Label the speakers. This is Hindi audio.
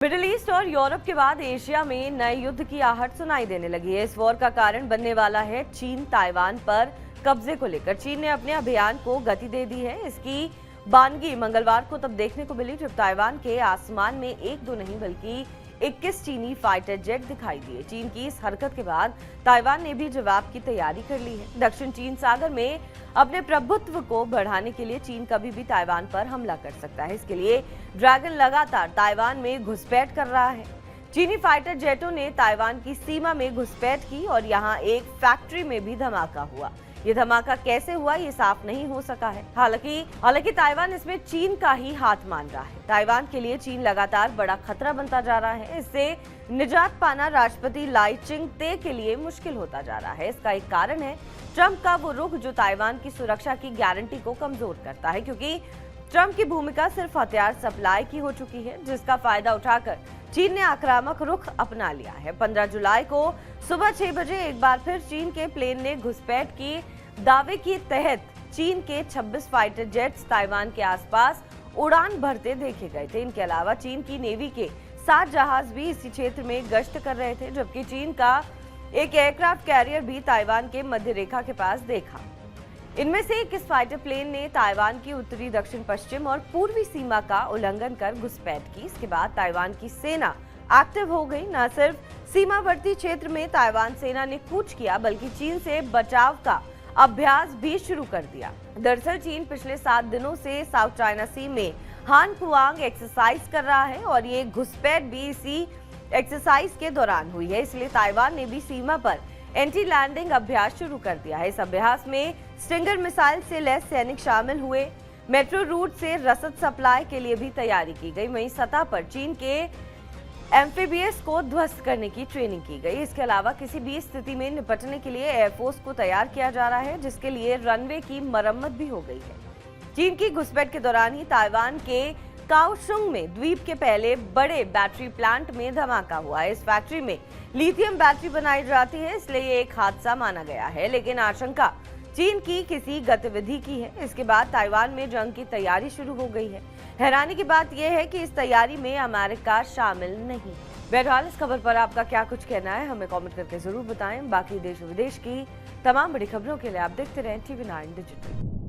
Speaker 1: मिडिल ईस्ट और यूरोप के बाद एशिया में नए युद्ध की आहट सुनाई देने लगी है। इस वॉर का कारण बनने वाला है चीन ताइवान पर कब्जे को लेकर। चीन ने अपने अभियान को गति दे दी है। इसकी बानगी मंगलवार को तब देखने को मिली जब ताइवान के आसमान में एक दो नहीं बल्कि 21 चीनी फाइटर जेट दिखाई दिए। चीन की इस हरकत के बाद ताइवान ने भी जवाब की तैयारी कर ली है। दक्षिण चीन सागर में अपने प्रभुत्व को बढ़ाने के लिए चीन कभी भी ताइवान पर हमला कर सकता है। इसके लिए ड्रैगन लगातार ताइवान में घुसपैठ कर रहा है। चीनी फाइटर जेटों ने ताइवान की सीमा में घुसपैठ की और यहां एक फैक्ट्री में भी धमाका हुआ। ये धमाका कैसे हुआ ये साफ नहीं हो सका है। हालांकि ताइवान इसमें चीन का ही हाथ मान रहा है। ताइवान के लिए चीन लगातार बड़ा खतरा बनता जा रहा है। इससे निजात पाना राष्ट्रपति लाई चिंग-ते के लिए मुश्किल होता जा रहा है। इसका एक कारण है ट्रंप का वो रुख जो ताइवान की सुरक्षा की गारंटी को कमजोर करता है, क्योंकि ट्रंप की भूमिका सिर्फ हथियार सप्लाई की हो चुकी है, जिसका फायदा उठाकर चीन ने आक्रामक रुख अपना लिया है। 15 जुलाई को सुबह 6 बजे एक बार फिर चीन के प्लेन ने घुसपैठ की दावे के तहत चीन के 26 फाइटर जेट्स ताइवान के आसपास उड़ान भरते देखे गए थे। इनके अलावा चीन की नेवी के 7 जहाज भी इसी क्षेत्र में गश्त कर रहे थे, जबकि चीन का एक एयरक्राफ्ट कैरियर भी ताइवान के मध्य रेखा के पास देखा। इनमें से 21 फाइटर प्लेन ने ताइवान की उत्तरी, दक्षिण पश्चिम और पूर्वी सीमा का उल्लंघन कर घुसपैठ की। इसके बाद ताइवान की सेना एक्टिव हो गई। न सिर्फ सीमावर्ती क्षेत्र में ताइवान सेना ने कूच किया, बल्कि चीन से बचाव का अभ्यास भी शुरू कर दिया। दरअसल चीन पिछले 7 दिनों से साउथ चाइना सी में हान कुआंग एक्सरसाइज कर रहा है और ये घुसपैठ भी इसी एक्सरसाइज के दौरान हुई है। इसलिए ताइवान ने भी सीमा पर एंटी लैंडिंग अभ्यास शुरू कर दिया है। इस अभ्यास में स्टिंगर मिसाइल से लैस सैनिक शामिल हुए। मेट्रो रूट से रसद सप्लाई के लिए भी तैयारी की गई। वहीं सतह पर चीन के एम्फीबियस को ध्वस्त करने की ट्रेनिंग की गई। इसके अलावा किसी भी स्थिति में निपटने के लिए एयरफोर्स को तैयार किया जा रहा है, जिसके लिए रनवे की मरम्मत भी हो गई है। चीन की घुसपैठ के दौरान ही ताइवान के काओशुंग में द्वीप के पहले बड़े बैटरी प्लांट में धमाका हुआ है। इस फैक्ट्री में लिथियम बैटरी बनाई जाती है, इसलिए ये एक हादसा माना गया है, लेकिन आशंका चीन की किसी गतिविधि की है। इसके बाद ताइवान में जंग की तैयारी शुरू हो गई है। हैरानी की बात यह है कि इस तैयारी में अमेरिका शामिल नहीं। बहरहाल इस खबर पर आपका क्या कुछ कहना है, हमें कमेंट करके जरूर बताएं। बाकी देश विदेश की तमाम बड़ी खबरों के लिए आप देखते रहें TV9 डिजिटल।